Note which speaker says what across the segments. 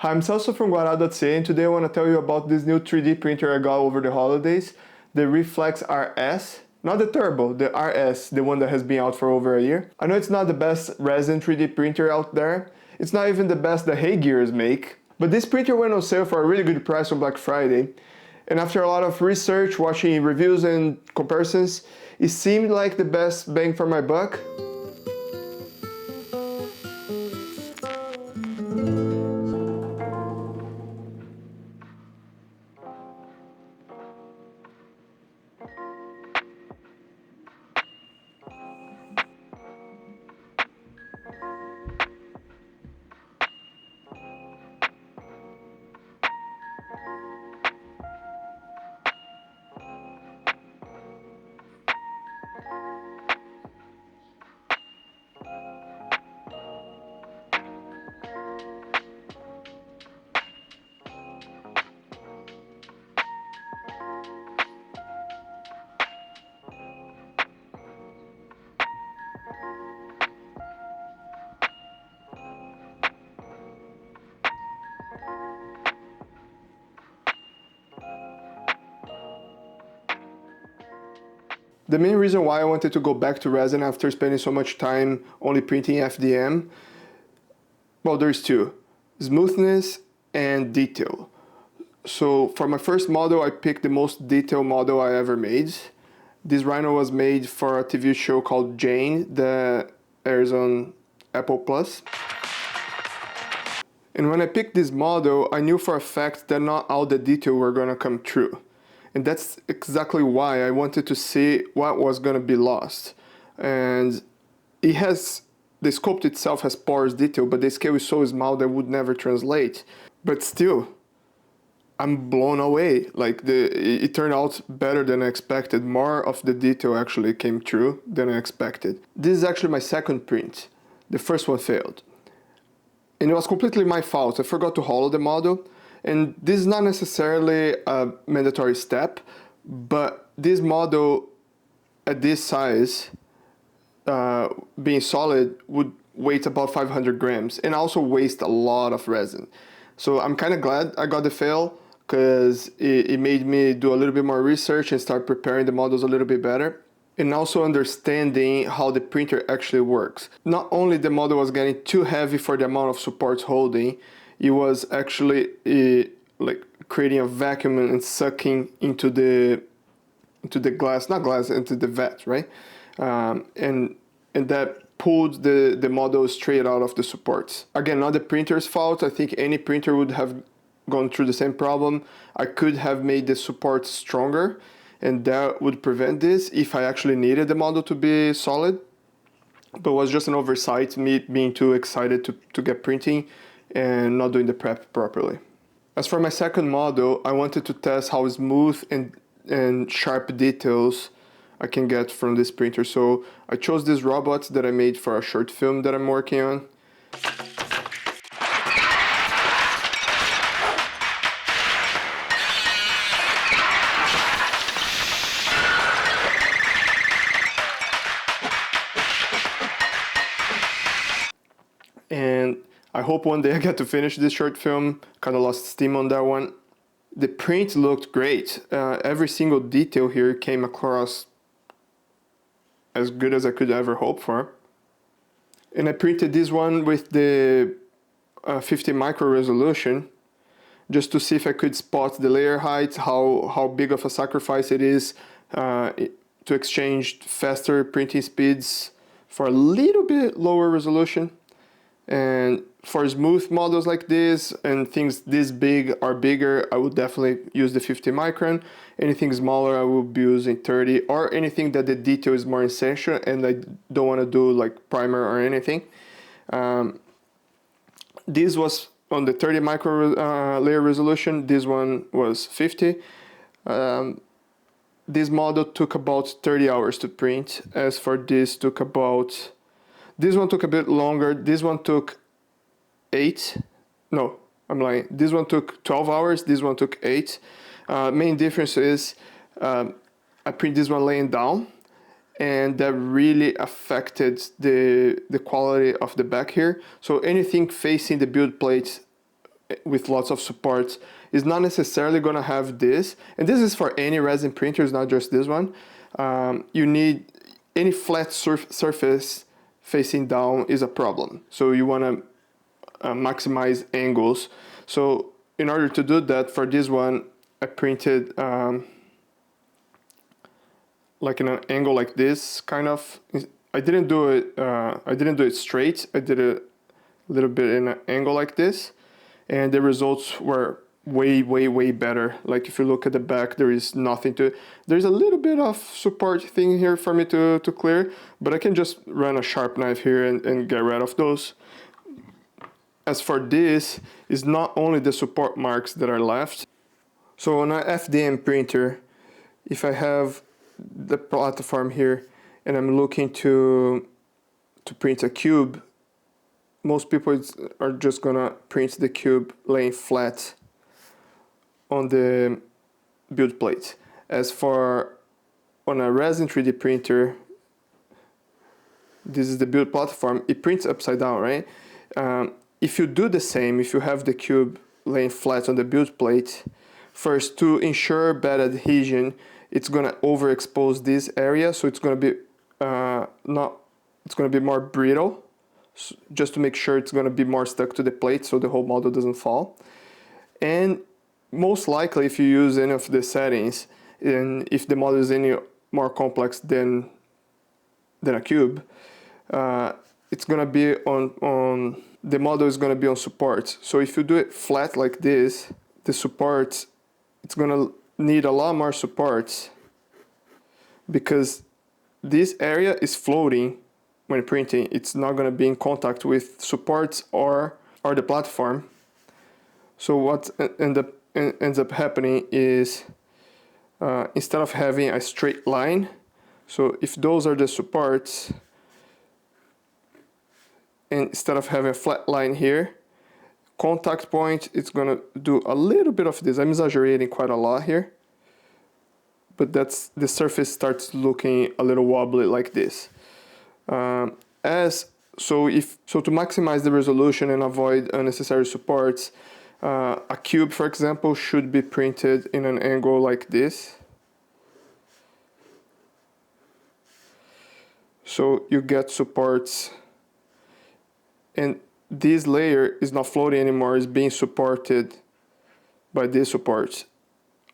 Speaker 1: Hi, I'm Celso from Guará.ca, and today I want to tell you about this new 3D printer I got over the holidays, the Reflex RS. Not the Turbo, the RS, the one that has been out for over a year. I know it's not the best resin 3D printer out there. It's not even the best that Heygears make. But this printer went on sale for a really good price on Black Friday. And after a lot of research, watching reviews and comparisons, it seemed like the best bang for my buck. The main reason why I wanted to go back to resin after spending so much time only printing FDM, well, there's two: smoothness and detail. So for my first model, I picked the most detailed model I ever made. This Rhino was made for a TV show called Jane that airs on Apple Plus. And when I picked this model, I knew for a fact that not all the detail were gonna come true. And that's exactly why I wanted to see what was going to be lost. And it has, the sculpt itself has porous detail, but the scale is so small that would never translate. But still, I'm blown away. Like it turned out better than I expected. More of the detail actually came true than I expected. This is actually my second print. The first one failed. And it was completely my fault. I forgot to hollow the model. And this is not necessarily a mandatory step, but this model at this size, being solid, would weigh about 500 grams and also waste a lot of resin. So I'm kind of glad I got the fail, because it made me do a little bit more research and start preparing the models a little bit better. And also understanding how the printer actually works. Not only the model was getting too heavy for the amount of supports holding, it was actually like creating a vacuum and sucking into the glass, not glass, into the vat, right? And that pulled the model straight out of the supports. Again, not the printer's fault. I think any printer would have gone through the same problem. I could have made the supports stronger, and that would prevent this if I actually needed the model to be solid. But it was just an oversight, me being too excited to get printing and not doing the prep properly. As for my second model, I wanted to test how smooth and sharp details I can get from this printer. So I chose these robots that I made for a short film that I'm working on. And I hope one day I get to finish this short film. Kind of lost steam on that one. The print looked great. Every single detail here came across as good as I could ever hope for. And I printed this one with the 50 micro resolution, just to see if I could spot the layer height, how big of a sacrifice it is to exchange faster printing speeds for a little bit lower resolution. And for smooth models like this and things this big or bigger, I would definitely use the 50 micron. Anything smaller, I will be using 30, or anything that the detail is more essential and I don't want to do like primer or anything. This was on the 30 micro layer resolution. This one was 50. This model took about 30 hours to print. As for this, this one took a bit longer. This one took 8. No, I'm lying. This one took 12 hours. This one took 8. Main difference is I print this one laying down, and that really affected the quality of the back here. So anything facing the build plate with lots of supports is not necessarily going to have this, and this is for any resin printers, not just this one. You need any flat surface facing down is a problem, so you want to maximize angles. So in order to do that, for this one I printed like in an angle like this, kind of. I didn't do it straight. I did it a little bit in an angle like this, and the results were way better. Like if you look at the back, there is nothing to, there's a little bit of support thing here for me to clear, but I can just run a sharp knife here and get rid of those. As for this, is not only the support marks that are left. So on an FDM printer, if I have the platform here and I'm looking to print a cube, most people are just gonna print the cube laying flat on the build plate. As for on a resin 3D printer, this is the build platform, it prints upside down, right? If you do the same, if you have the cube laying flat on the build plate, first, to ensure bad adhesion, it's gonna overexpose this area, so it's gonna be it's gonna be more brittle, just to make sure it's gonna be more stuck to the plate, so the whole model doesn't fall. And most likely, if you use any of the settings, and if the model is any more complex than a cube, it's gonna be on the model is gonna be on supports. So if you do it flat like this, the supports, it's gonna need a lot more supports, because this area is floating when printing. It's not going to be in contact with supports or the platform. So what ends up happening is instead of having a straight line, so if those are the supports, and instead of having a flat line here, contact point, it's gonna do a little bit of this. I'm exaggerating quite a lot here, but that's, the surface starts looking a little wobbly like this. So to maximize the resolution and avoid unnecessary supports, a cube, for example, should be printed in an angle like this. So you get supports, and this layer is not floating anymore, it's being supported by this support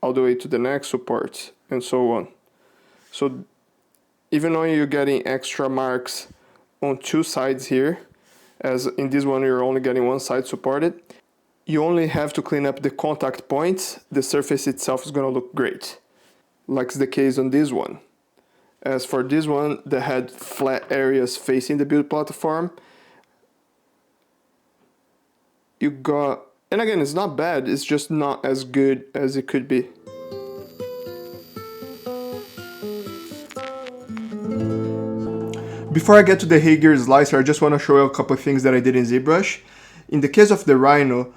Speaker 1: all the way to the next support, and so on. So even though you're getting extra marks on two sides here, as in this one you're only getting one side supported, you only have to clean up the contact points. The surface itself is going to look great, like the case on this one. As for this one that had flat areas facing the build platform, you got, and again, it's not bad, it's just not as good as it could be. Before I get to the Heygears slicer, I just want to show you a couple of things that I did in ZBrush. In the case of the Rhino,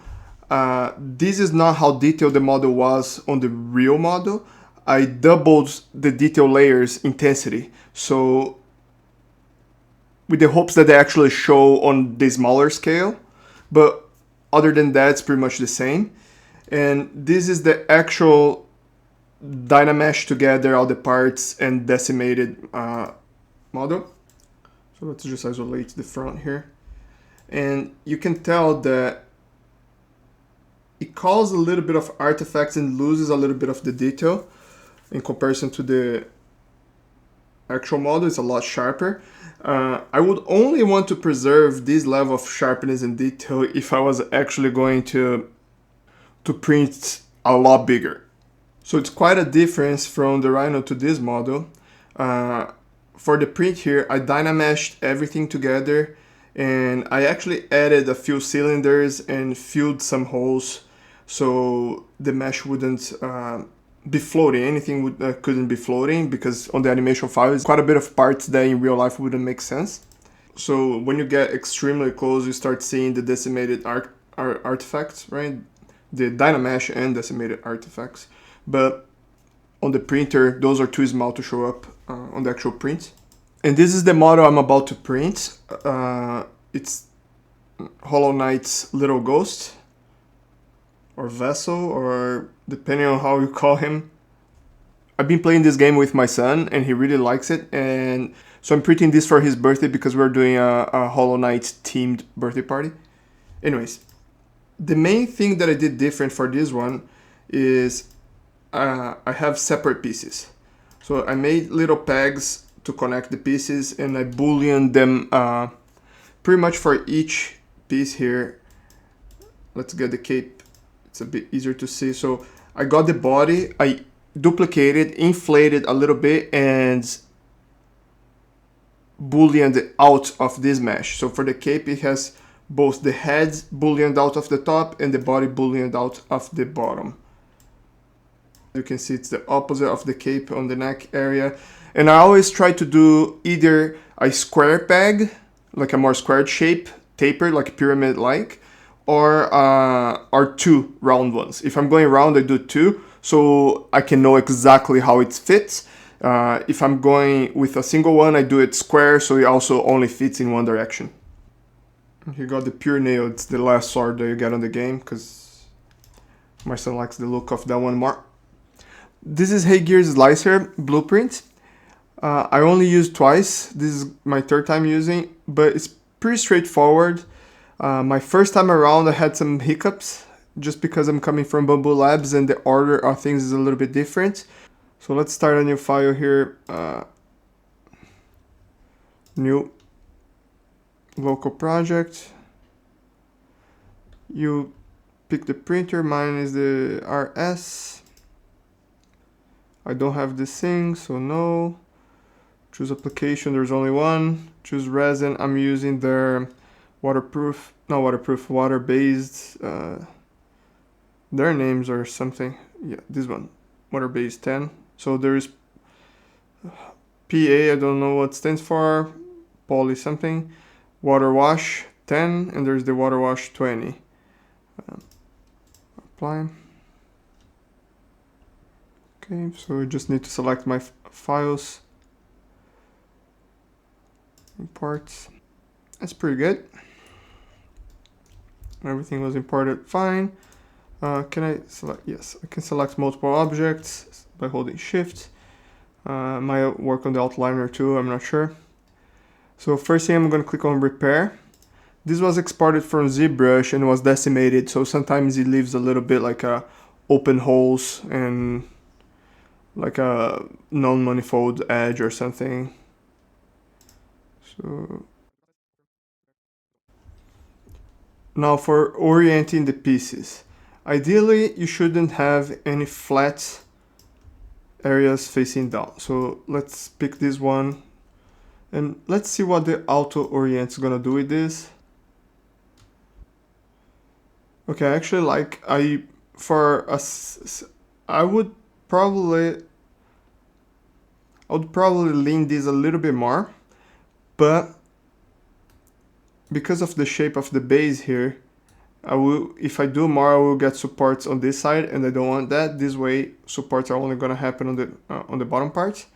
Speaker 1: this is not how detailed the model was on the real model. I doubled the detail layers intensity, so with the hopes that they actually show on the smaller scale, but other than that, it's pretty much the same. And this is the actual Dynamesh together, all the parts and decimated model. So let's just isolate the front here. And you can tell that it causes a little bit of artifacts and loses a little bit of the detail in comparison to the actual model. It's a lot sharper. I would only want to preserve this level of sharpness and detail if I was actually going to print a lot bigger. So it's quite a difference from the Rhino to this model. For the print here, I Dynameshed everything together, and I actually added a few cylinders and filled some holes so the mesh wouldn't be floating. Anything couldn't be floating, because on the animation file is quite a bit of parts that in real life wouldn't make sense. So when you get extremely close, you start seeing the decimated artifacts, right? The Dynamesh and decimated artifacts. But on the printer, those are too small to show up on the actual print. And this is the model I'm about to print. It's Hollow Knight's Little Ghost. or vessel, or depending on how you call him. I've been playing this game with my son and he really likes it, and so I'm printing this for his birthday because we're doing a Hollow Knight themed birthday party. Anyways, the main thing that I did different for this one is I have separate pieces. So I made little pegs to connect the pieces and I booleaned them pretty much for each piece here. Let's get the cape, it's a bit easier to see. So I got the body, I duplicated, inflated a little bit, and booleaned it out of this mesh. So for the cape, it has both the head booleaned out of the top and the body booleaned out of the bottom. You can see it's the opposite of the cape on the neck area. And I always try to do either a square peg, like a more squared shape, taper, like pyramid-like, or two round ones. If I'm going round, I do two, so I can know exactly how it fits. If I'm going with a single one, I do it square, so it also only fits in one direction. You got the pure nail, it's the last sword that you get on the game, because my son likes the look of that one more. This is Heygears Slicer Blueprint. I only used twice, this is my third time using, but it's pretty straightforward. My first time around I had some hiccups, just because I'm coming from Bamboo Labs and the order of things is a little bit different. So let's start a new file here, new local project. You pick the printer, mine is the RS. I don't have this thing, so no. Choose application, there's only one. Choose resin, I'm using their water-based, their names or something. Yeah, this one, water-based 10. So there's PA, I don't know what stands for, poly something, water wash 10, and there's the water wash 20. Apply. Okay, so I just need to select my files, import. That's pretty good. Everything was imported fine. Can I select? Yes, I can select multiple objects by holding shift. Might work on the outliner too, I'm not sure. So first thing I'm going to click on repair. This was exported from ZBrush and was decimated, so sometimes it leaves a little bit like open holes and like a non-manifold edge or something. So now for orienting the pieces. Ideally, you shouldn't have any flat areas facing down. So let's pick this one and let's see what the auto orient is gonna do with this. Okay, actually I would probably lean this a little bit more, but because of the shape of the base here, if I do more, I will get supports on this side, and I don't want that. This way, supports are only gonna happen on the bottom part,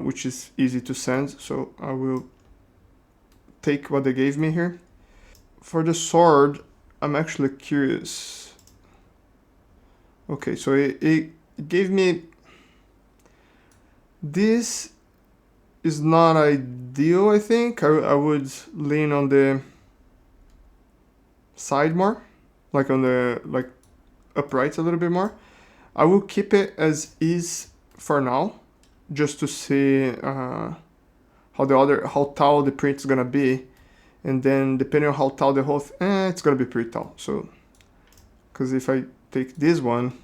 Speaker 1: which is easy to send. So I will take what they gave me here. For the sword, I'm actually curious. Okay, so it gave me. This is not ideal, I think. I would lean on the side more, like on the upright a little bit more. I will keep it as is for now, just to see how tall the print is gonna be, and then depending on how tall the whole it's gonna be pretty tall. So, because if I take this one,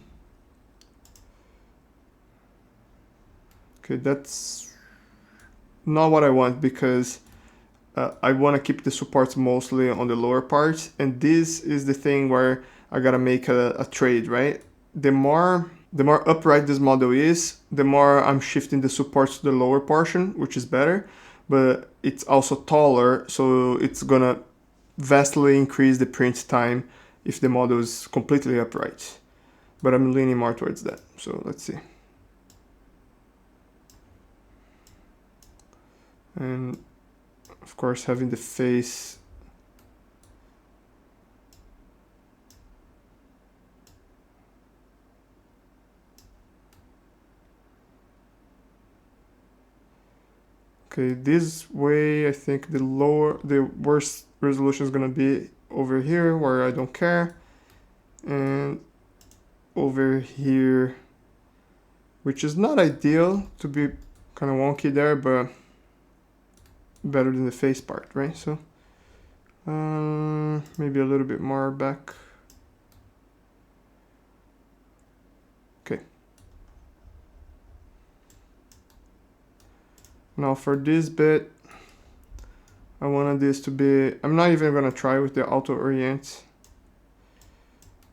Speaker 1: okay, that's not what I want, because I want to keep the supports mostly on the lower part, and this is the thing where I gotta make a trade, right? The more upright this model is, the more I'm shifting the supports to the lower portion, which is better, but it's also taller, so it's gonna vastly increase the print time if the model is completely upright. But I'm leaning more towards that, so let's see. And of course, having the face Okay, this way I think the worst resolution is gonna be over here where I don't care, and over here, which is not ideal, to be kind of wonky there, but better than the face part, right? So maybe a little bit more back. Okay. Now for this bit, I wanted this to be, I'm not even gonna try with the auto orient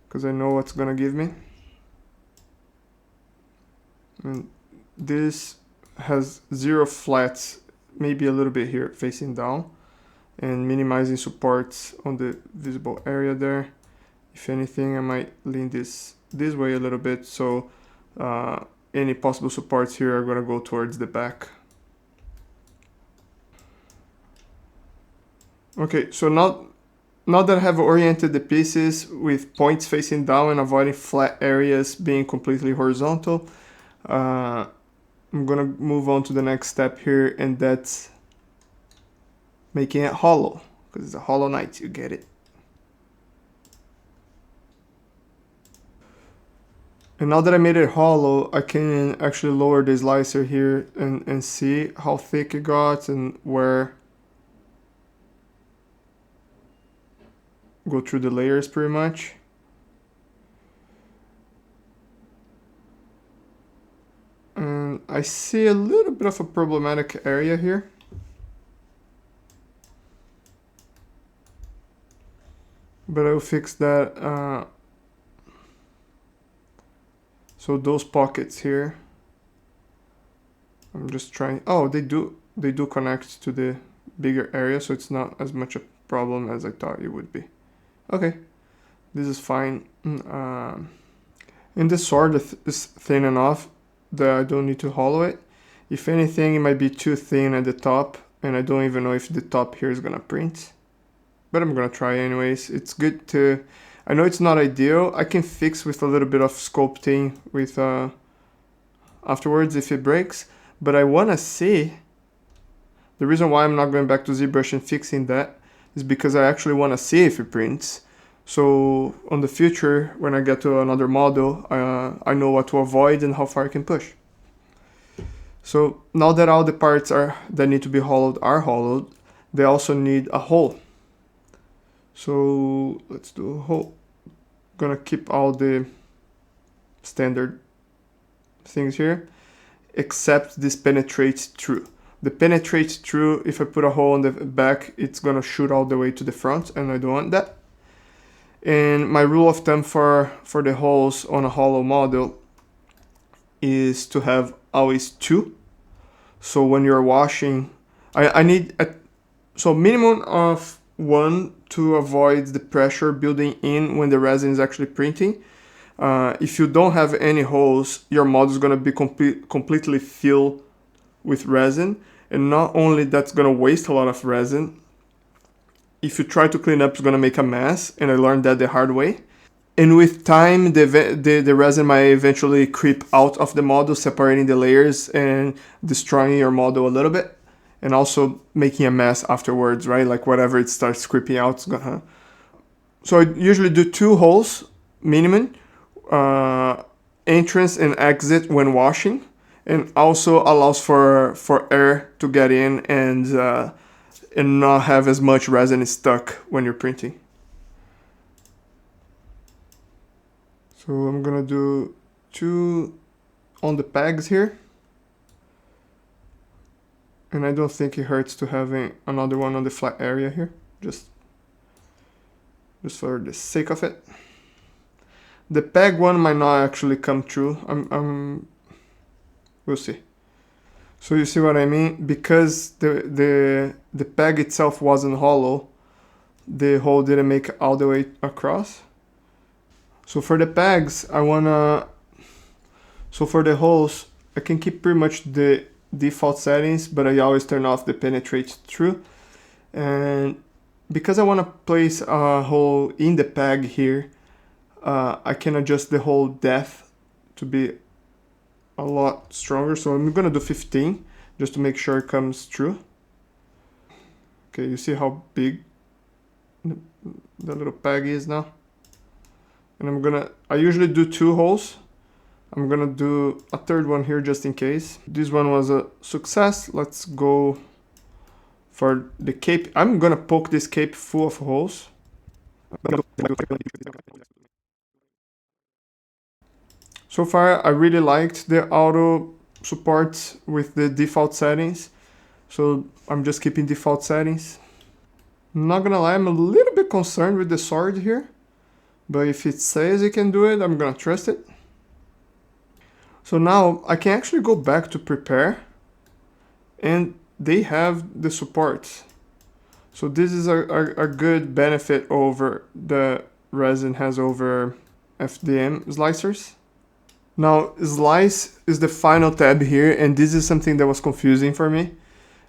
Speaker 1: because I know what's gonna give me. And this has 0 flats, maybe a little bit here facing down, and minimizing supports on the visible area there. If anything, I might lean this way a little bit, so any possible supports here are gonna go towards the back. Okay, so now that I have oriented the pieces with points facing down and avoiding flat areas being completely horizontal, I'm gonna move on to the next step here, and that's making it hollow, because it's a Hollow Knight, you get it. And now that I made it hollow, I can actually lower the slicer here and see how thick it got and where. Go through the layers pretty much. And I see a little bit of a problematic area here. But I'll fix that. So those pockets here, I'm just trying. Oh, they do connect to the bigger area, so it's not as much a problem as I thought it would be. Okay, this is fine. And the sword is thin enough that I don't need to hollow it. If anything, it might be too thin at the top, and I don't even know if the top here is gonna print. But I'm gonna try anyways. It's good to, I know it's not ideal. I can fix with a little bit of sculpting with afterwards if it breaks. But I wanna see, the reason why I'm not going back to ZBrush and fixing that is because I actually wanna see if it prints. So on the future, when I get to another model, I know what to avoid and how far I can push. So now that all the parts that need to be hollowed are hollowed, they also need a hole. So let's do a hole. Gonna keep all the standard things here, except this penetrates through. The penetrates through, if I put a hole on the back, it's gonna shoot all the way to the front, and I don't want that. And my rule of thumb for the holes on a hollow model is to have always 2. So when you're washing, I need so minimum of 1 to avoid the pressure building in when the resin is actually printing. If you don't have any holes, your model is gonna be completely filled with resin, and not only that's gonna waste a lot of resin. If you try to clean up, it's gonna make a mess, and I learned that the hard way. And with time, the resin might eventually creep out of the model, separating the layers and destroying your model a little bit, and also making a mess afterwards, right? Like whatever it starts creeping out, it's gonna. So I usually do 2 holes minimum, entrance and exit when washing, and also allows for air to get in and not have as much resin stuck when you're printing. So I'm gonna do 2 on the pegs here. And I don't think it hurts to having another one on the flat area here, just for the sake of it. The peg one might not actually come true. We'll see. So you see what I mean? Because the peg itself wasn't hollow, the hole didn't make it all the way across. So for the pegs, so for the holes, I can keep pretty much the default settings, but I always turn off the penetrate through. And because I want to place a hole in the peg here, I can adjust the hole depth to be a lot stronger. So I'm gonna do 15. just to make sure it comes true. Okay, you see how big the little peg is now? And I usually do 2 holes. I'm gonna do a third one here just in case. This one was a success. Let's go for the cape. I'm gonna poke this cape full of holes. So far, I really liked the auto support with the default settings. So I'm just keeping default settings. Not gonna lie, I'm a little bit concerned with the sword here. But if it says it can do it, I'm gonna trust it. So now I can actually go back to prepare. And they have the support. So this is a good benefit over the resin has over FDM slicers. Now slice is the final tab here, and this is something that was confusing for me.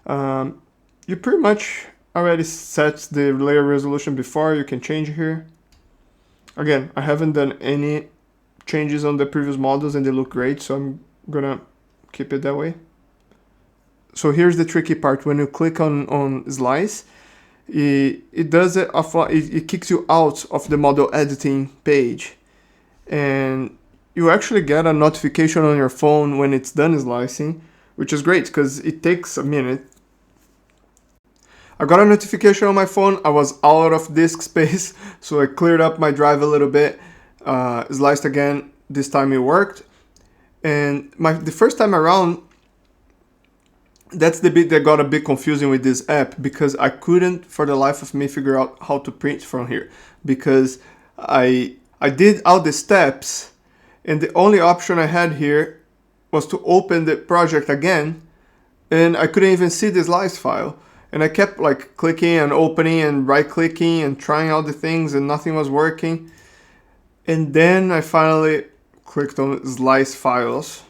Speaker 1: You pretty much already set the layer resolution before, you can change here. Again, I haven't done any changes on the previous models and they look great, so I'm gonna keep it that way. So here's the tricky part. When you click on slice, it does it, it kicks you out of the model editing page. And you actually get a notification on your phone when it's done slicing, which is great because it takes a minute. I got a notification on my phone. I was out of disk space, so I cleared up my drive a little bit, sliced again. This time it worked. And the first time around, that's the bit that got a bit confusing with this app, because I couldn't for the life of me figure out how to print from here, because I did all the steps and the only option I had here was to open the project again, and I couldn't even see the slice file. And I kept like clicking and opening and right clicking and trying out the things and nothing was working. And then I finally clicked on slice files.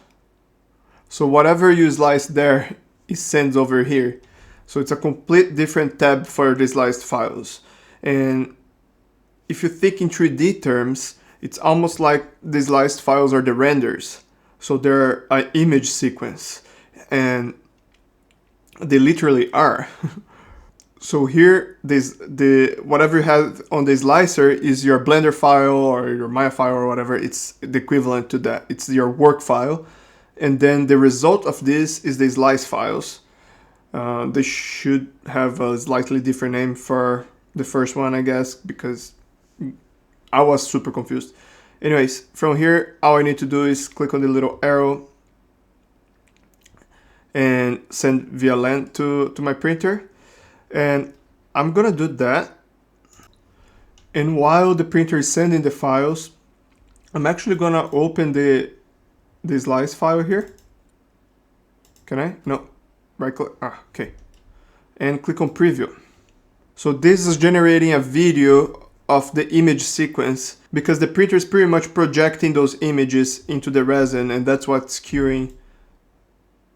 Speaker 1: So whatever you slice there, it sends over here. So it's a complete different tab for the sliced files. And if you think in 3D terms, it's almost like the sliced files are the renders. So they're an image sequence. And they literally are. So here, whatever you have on the slicer is your Blender file or your Maya file or whatever. It's the equivalent to that. It's your work file. And then the result of this is the slice files. They should have a slightly different name for the first one, I guess, because I was super confused. Anyways, from here, all I need to do is click on the little arrow and send via LAN to my printer. And I'm gonna do that. And while the printer is sending the files, I'm actually gonna open the slice file here. Can I? No. Right click. Okay. And click on preview. So this is generating a video of the image sequence, because the printer is pretty much projecting those images into the resin, and that's what's skewing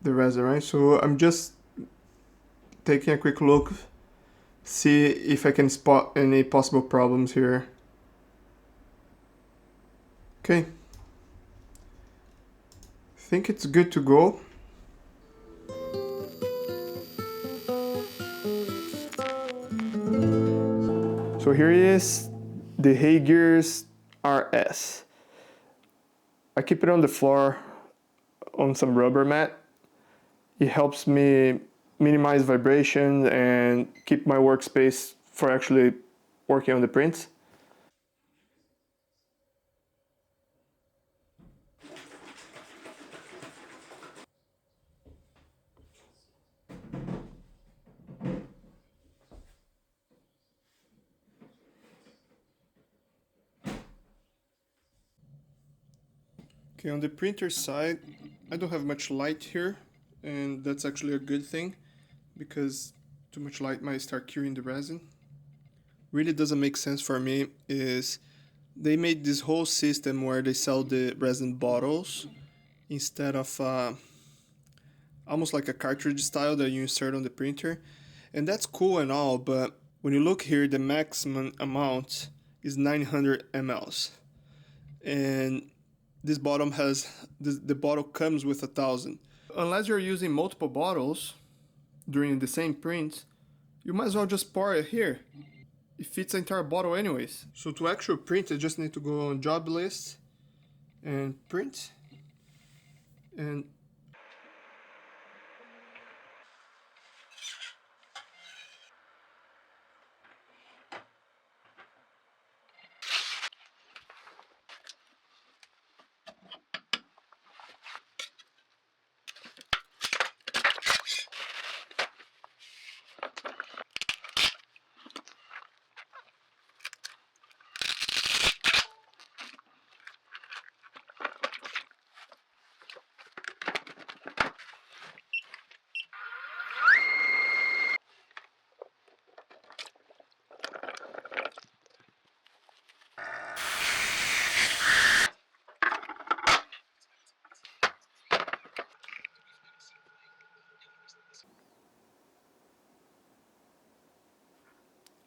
Speaker 1: the resin, right? So I'm just taking a quick look, see if I can spot any possible problems here. Okay. I think it's good to go. So here is the Heygears RS. I keep it on the floor on some rubber mat. It helps me minimize vibration and keep my workspace for actually working on the prints. Okay, on the printer side, I don't have much light here, and that's actually a good thing, because too much light might start curing the resin. Really doesn't make sense for me is they made this whole system where they sell the resin bottles instead of almost like a cartridge style that you insert on the printer. And that's cool and all, but when you look here, the maximum amount is 900 mLs. And this bottle the bottle comes with 1,000. Unless you're using multiple bottles during the same print, you might as well just pour it here. It fits the entire bottle anyways. So to actually print, I just need to go on job list and print. And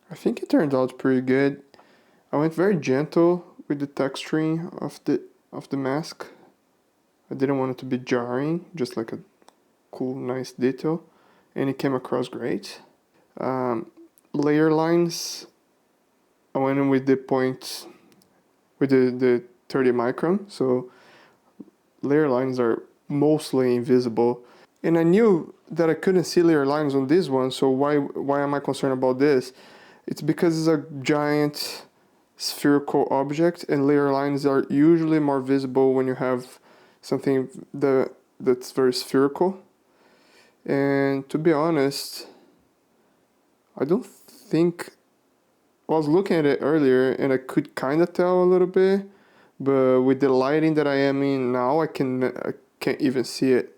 Speaker 1: I think it turned out pretty good. I went very gentle with the texturing of the mask. I didn't want it to be jarring, just like a cool, nice detail, and it came across great. Layer lines, I went in with the point, with the 30 micron, so layer lines are mostly invisible. And I knew that I couldn't see layer lines on this one, so why am I concerned about this? It's because it's a giant spherical object, and layer lines are usually more visible when you have something that's very spherical. And to be honest, I don't think, I was looking at it earlier and I could kind of tell a little bit, but with the lighting that I am in now, I can't even see it.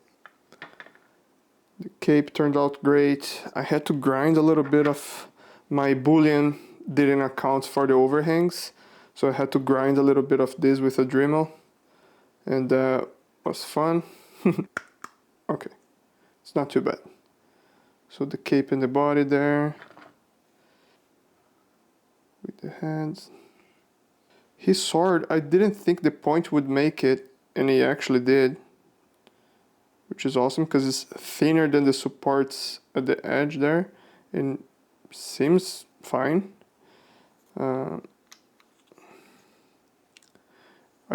Speaker 1: The cape turned out great. I had to grind a little bit of my boolean, didn't account for the overhangs, so I had to grind a little bit of this with a Dremel, and that was fun. Okay, it's not too bad. So the cape and the body there, with the hands. His sword, I didn't think the point would make it, and he actually did, which is awesome because it's thinner than the supports at the edge there, and seems fine. I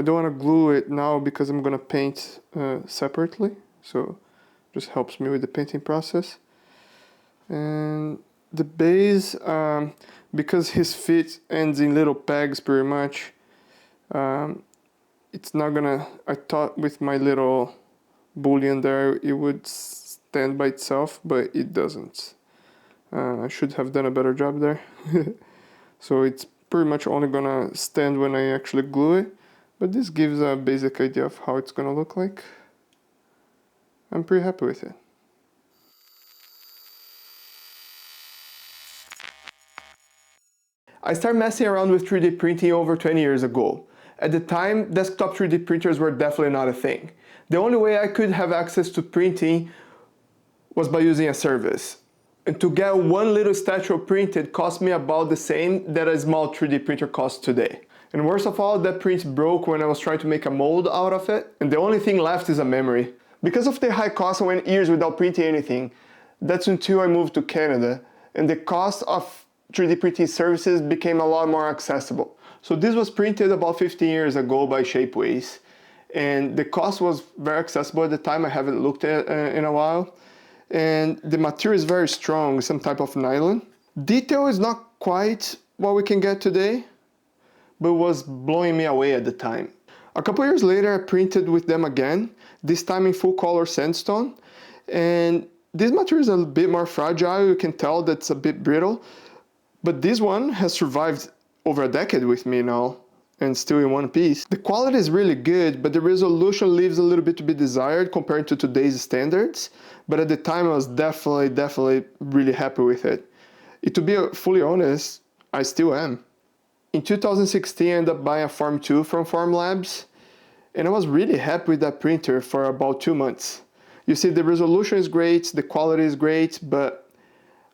Speaker 1: don't want to glue it now because I'm gonna paint separately, so just helps me with the painting process. And the base, because his feet ends in little pegs pretty much, it's not gonna, I thought with my little boolean there it would stand by itself, but it doesn't. I should have done a better job there. So it's pretty much only gonna stand when I actually glue it, but this gives a basic idea of how it's gonna look like. I'm pretty happy with it. I started messing around with 3D printing over 20 years ago. At the time, desktop 3D printers were definitely not a thing. The only way I could have access to printing was by using a service. And to get one little statue printed cost me about the same that a small 3D printer costs today. And worst of all, that print broke when I was trying to make a mold out of it, and the only thing left is a memory. Because of the high cost, I went years without printing anything. That's until I moved to Canada, and the cost of 3D printing services became a lot more accessible. So this was printed about 15 years ago by Shapeways, and the cost was very accessible at the time. I haven't looked at it in a while. And the material is very strong, some type of nylon. Detail is not quite what we can get today, but was blowing me away at the time. A couple years later, I printed with them again, this time in full color sandstone. And this material is a bit more fragile. You can tell that's a bit brittle, but this one has survived over a decade with me now and still in one piece. The quality is really good, but the resolution leaves a little bit to be desired compared to today's standards. But at the time, I was definitely really happy with it. To be fully honest, I still am. In 2016, I ended up buying a Form 2 from Formlabs, and I was really happy with that printer for about 2 months. You see, the resolution is great, the quality is great, but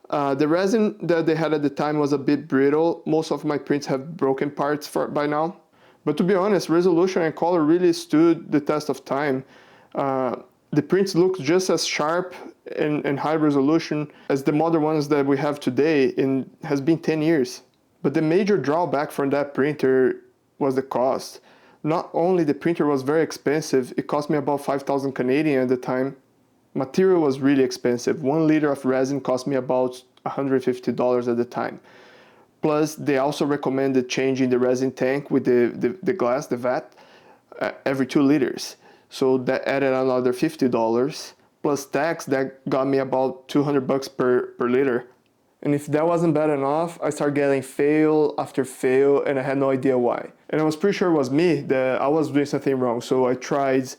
Speaker 1: the resin that they had at the time was a bit brittle. Most of my prints have broken parts by now. But to be honest, resolution and color really stood the test of time. The prints look just as sharp and high resolution as the modern ones that we have today, and has been 10 years. But the major drawback from that printer was the cost. Not only the printer was very expensive, it cost me about 5,000 Canadian at the time. Material was really expensive. 1 liter of resin cost me about $150 at the time. Plus, they also recommended changing the resin tank with the glass, the vat, every 2 liters. So that added another $50. Plus tax, that got me about $200 per liter. And if that wasn't bad enough, I started getting fail after fail, and I had no idea why. And I was pretty sure it was me, that I was doing something wrong. So I tried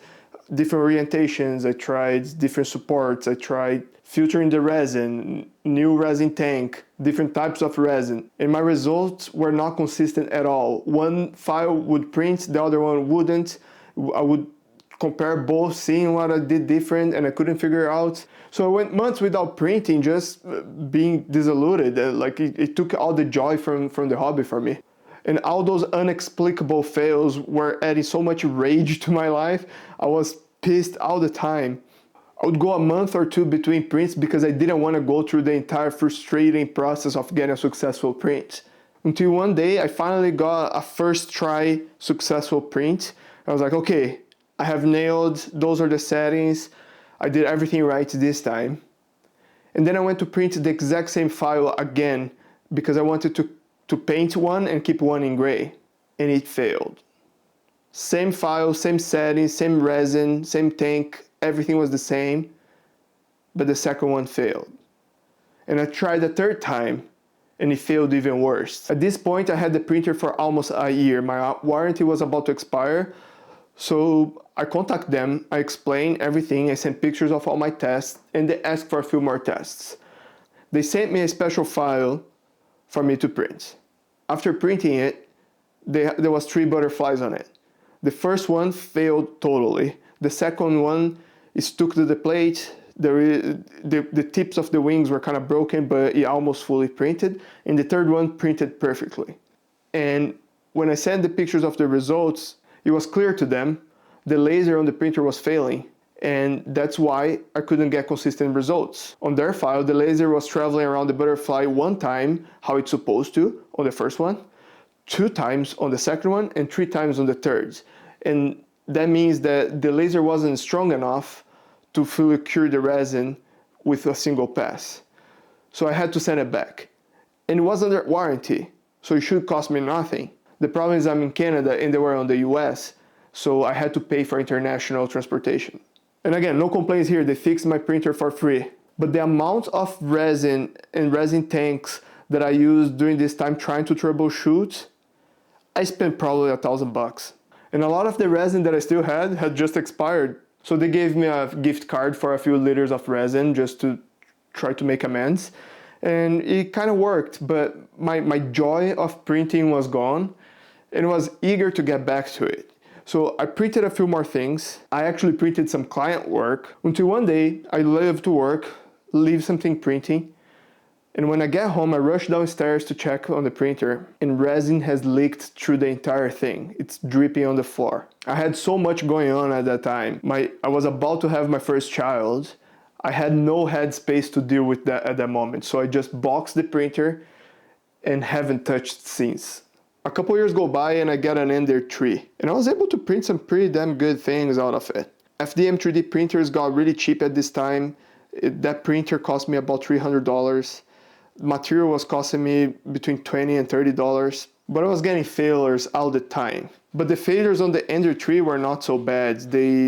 Speaker 1: different orientations, I tried different supports, I tried filtering the resin, new resin tank, different types of resin. And my results were not consistent at all. One file would print, the other one wouldn't. I would compare both, seeing what I did different, and I couldn't figure out. So I went months without printing, just being disillusioned. Like it took all the joy from the hobby for me. And all those inexplicable fails were adding so much rage to my life. I was pissed all the time. I would go a month or two between prints because I didn't want to go through the entire frustrating process of getting a successful print. Until one day I finally got a first try successful print. I was like, okay, I have nailed, those are the settings. I did everything right this time. And then I went to print the exact same file again because I wanted to paint one and keep one in gray, and it failed. Same file, same settings, same resin, same tank, everything was the same, but the second one failed. And I tried a third time, and it failed even worse. At this point, I had the printer for almost a year. My warranty was about to expire, so I contacted them, I explained everything, I sent pictures of all my tests, and they asked for a few more tests. They sent me a special file for me to print. After printing it, there was 3 butterflies on it. The first one failed totally. The second one stuck to the plate. The tips of the wings were kind of broken, but it almost fully printed. And the third one printed perfectly. And when I sent the pictures of the results, it was clear to them the laser on the printer was failing. And that's why I couldn't get consistent results. On their file, the laser was traveling around the butterfly 1 time, how it's supposed to, on the first one, 2 times on the second one, and 3 times on the third. And that means that the laser wasn't strong enough to fully cure the resin with a single pass. So I had to send it back. And it was under warranty, so it should cost me nothing. The problem is I'm in Canada and they were on the US, so I had to pay for international transportation. And again, no complaints here, they fixed my printer for free. But the amount of resin and resin tanks that I used during this time trying to troubleshoot, I spent probably $1,000. And a lot of the resin that I still had just expired. So they gave me a gift card for a few liters of resin just to try to make amends. And it kind of worked, but my joy of printing was gone, and I was eager to get back to it. So I printed a few more things. I actually printed some client work until one day I left to work, leave something printing. And when I get home, I rush downstairs to check on the printer, and resin has leaked through the entire thing. It's dripping on the floor. I had so much going on at that time. I was about to have my first child. I had no headspace to deal with that at that moment. So I just boxed the printer and haven't touched since. A couple years go by and I got an Ender 3, and I was able to print some pretty damn good things out of it. FDM 3D printers got really cheap at this time. That printer cost me about $300. Material was costing me between $20 and $30, but I was getting failures all the time. But the failures on the Ender 3 were not so bad.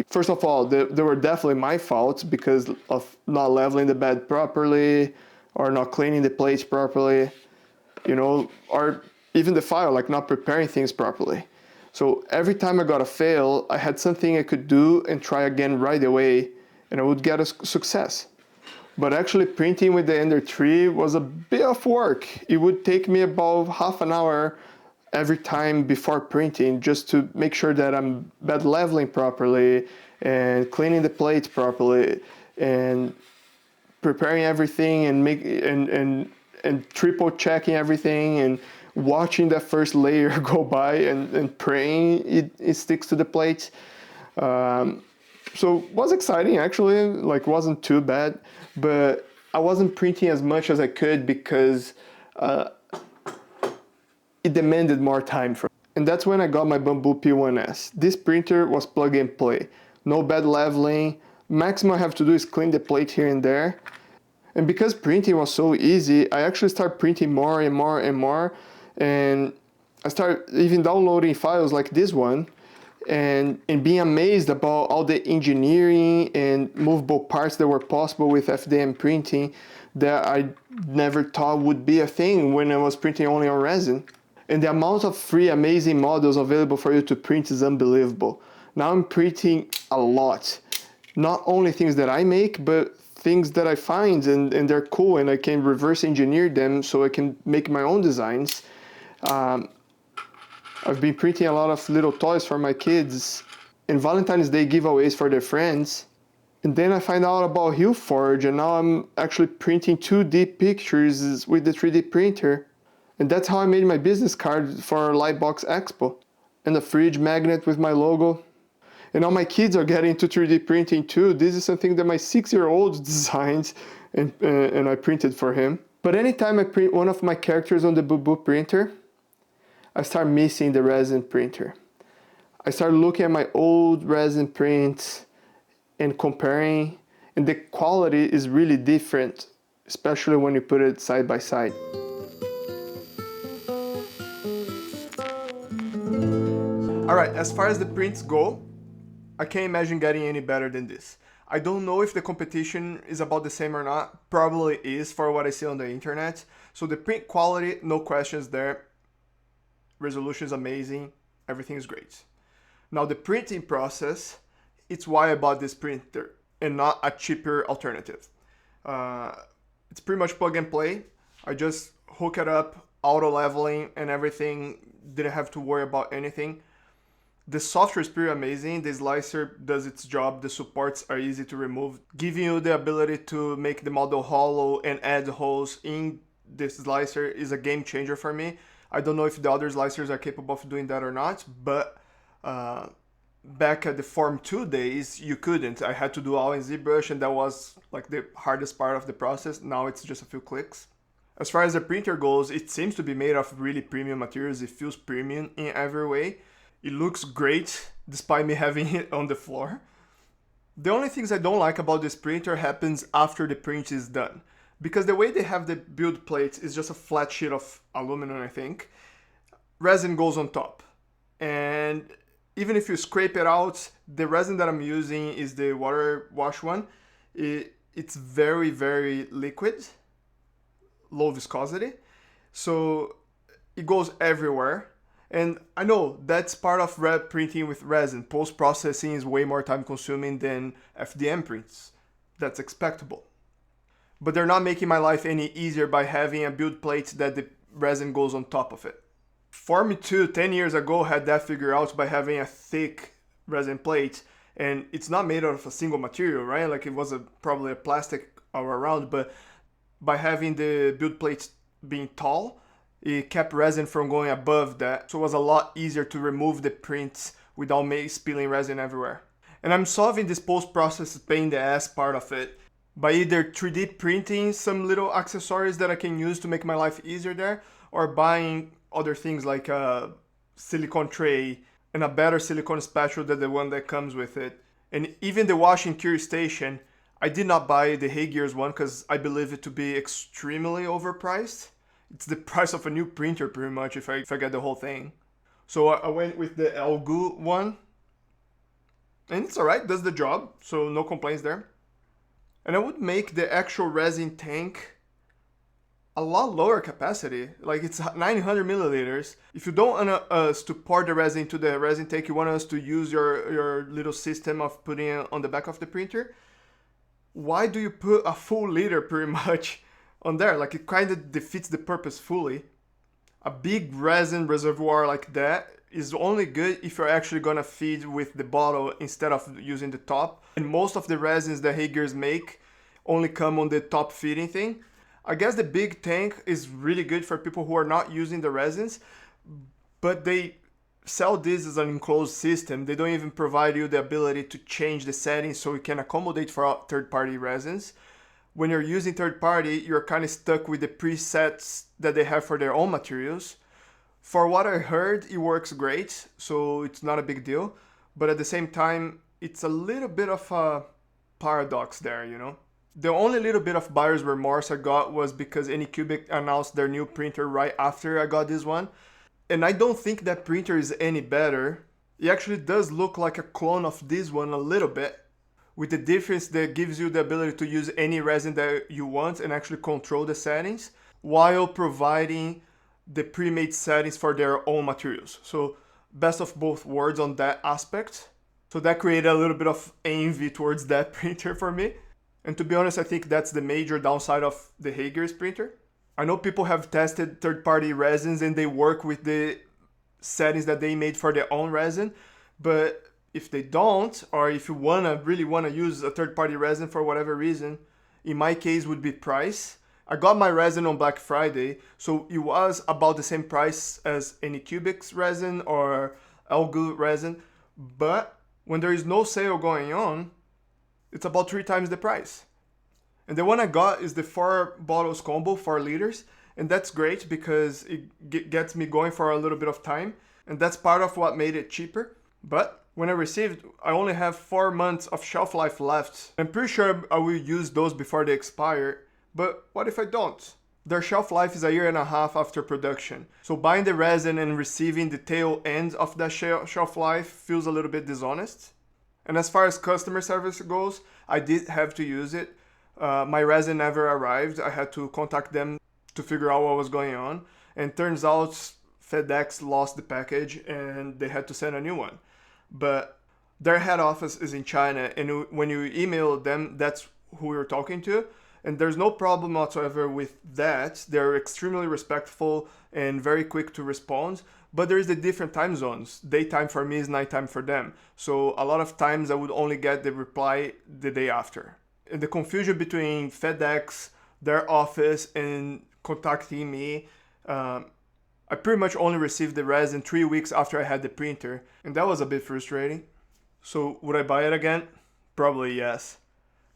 Speaker 1: First of all, they were definitely my fault because of not leveling the bed properly or not cleaning the plates properly, or even the file, like not preparing things properly. So every time I got a fail, I had something I could do and try again right away, and I would get a success. But actually printing with the Ender 3 was a bit of work. It would take me about half an hour every time before printing just to make sure that I'm bed leveling properly and cleaning the plates properly and preparing everything and triple checking everything and watching that first layer go by and praying it sticks to the plate. So it was exciting actually, like wasn't too bad, but I wasn't printing as much as I could because it demanded more time from me. And that's when I got my Bamboo P1S. This printer was plug and play. No bad leveling. Maximum I have to do is clean the plate here and there. And because printing was so easy, I actually started printing more and more and more. And I started even downloading files like this one and being amazed about all the engineering and movable parts that were possible with FDM printing that I never thought would be a thing when I was printing only on resin. And the amount of free amazing models available for you to print is unbelievable. Now I'm printing a lot. Not only things that I make, but things that I find and they're cool and I can reverse engineer them so I can make my own designs. I've been printing a lot of little toys for my kids and Valentine's Day giveaways for their friends. And then I find out about HueForge and now I'm actually printing 2D pictures with the 3D printer. And that's how I made my business card for Lightbox Expo. And a fridge magnet with my logo. And now my kids are getting into 3D printing too. This is something that my 6-year-old designed and I printed for him. But anytime I print one of my characters on the Bamboo printer, I start missing the resin printer. I start looking at my old resin prints and comparing, and the quality is really different, especially when you put it side by side. Alright, as far as the prints go, I can't imagine getting any better than this. I don't know if the competition is about the same or not. Probably is for what I see on the internet. So the print quality, no questions there. Resolution is amazing. Everything is great. Now the printing process, it's why I bought this printer and not a cheaper alternative. It's pretty much plug and play. I just hook it up, auto leveling and everything. Didn't have to worry about anything. The software is pretty amazing. The slicer does its job. The supports are easy to remove, giving you the ability to make the model hollow and add holes in this slicer is a game changer for me. I don't know if the other slicers are capable of doing that or not, but back at the Form 2 days, you couldn't. I had to do all in ZBrush and that was like the hardest part of the process. Now it's just a few clicks. As far as the printer goes, it seems to be made of really premium materials. It feels premium in every way. It looks great, despite me having it on the floor. The only things I don't like about this printer happens after the print is done. Because the way they have the build plate is just a flat sheet of aluminum, I think. Resin goes on top. And even if you scrape it out, the resin that I'm using is the water wash one. It's very, very liquid, low viscosity. So it goes everywhere. And I know that's part of printing with resin. Post-processing is way more time consuming than FDM prints. That's expectable. But they're not making my life any easier by having a build plate that the resin goes on top of it. Form 2, 10 years ago, had that figured out by having a thick resin plate. And it's not made out of a single material, right? Like it was probably a plastic all around, but by having the build plate being tall, it kept resin from going above that, so it was a lot easier to remove the prints without spilling resin everywhere. And I'm solving this post-process pain in the ass part of it by either 3D printing some little accessories that I can use to make my life easier there, or buying other things like a silicone tray and a better silicone spatula than the one that comes with it. And even the washing cure station, I did not buy the Heygears one because I believe it to be extremely overpriced. It's the price of a new printer pretty much if I get the whole thing. So I went with the Elgu one. And it's alright, does the job, so no complaints there. And I would make the actual resin tank a lot lower capacity. Like it's 900 milliliters. If you don't want us to pour the resin into the resin tank, you want us to use your little system of putting it on the back of the printer, why do you put a full liter pretty much on there? Like it kind of defeats the purpose fully. A big resin reservoir like that is only good if you're actually gonna feed with the bottle instead of using the top. And most of the resins that Heygears make only come on the top feeding thing. I guess the big tank is really good for people who are not using the resins, but they sell this as an enclosed system. They don't even provide you the ability to change the settings so you can accommodate for third-party resins. When you're using third-party, you're kind of stuck with the presets that they have for their own materials. For what I heard, it works great, so it's not a big deal. But at the same time, it's a little bit of a paradox there, you know? The only little bit of buyer's remorse I got was because Anycubic announced their new printer right after I got this one. And I don't think that printer is any better. It actually does look like a clone of this one a little bit, with the difference that gives you the ability to use any resin that you want and actually control the settings, while providing the pre-made settings for their own materials. So best of both worlds on that aspect. So that created a little bit of envy towards that printer for me. And to be honest, I think that's the major downside of the Heygears printer. I know people have tested third-party resins and they work with the settings that they made for their own resin, but if they don't, or if you really wanna use a third-party resin for whatever reason, in my case would be price. I got my resin on Black Friday, so it was about the same price as Anycubic's resin or Elgu resin, but when there is no sale going on, it's about 3 times the price. And the one I got is the 4 bottles combo, 4 liters, and that's great because it gets me going for a little bit of time, and that's part of what made it cheaper. But when I received, I only have 4 months of shelf life left. I'm pretty sure I will use those before they expire, but what if I don't? Their shelf life is 1.5 years after production. So buying the resin and receiving the tail end of that shelf life feels a little bit dishonest. And as far as customer service goes, I did have to use it. My resin never arrived. I had to contact them to figure out what was going on. And turns out FedEx lost the package and they had to send a new one. But their head office is in China, and when you email them, that's who you're talking to. And there's no problem whatsoever with that. They're extremely respectful and very quick to respond. But there's the different time zones. Daytime for me is nighttime for them. So a lot of times I would only get the reply the day after. And the confusion between FedEx, their office, and contacting me, I pretty much only received the resin 3 weeks after I had the printer. And that was a bit frustrating. So would I buy it again? Probably yes.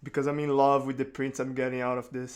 Speaker 1: Because I'm in love with the prints I'm getting out of this.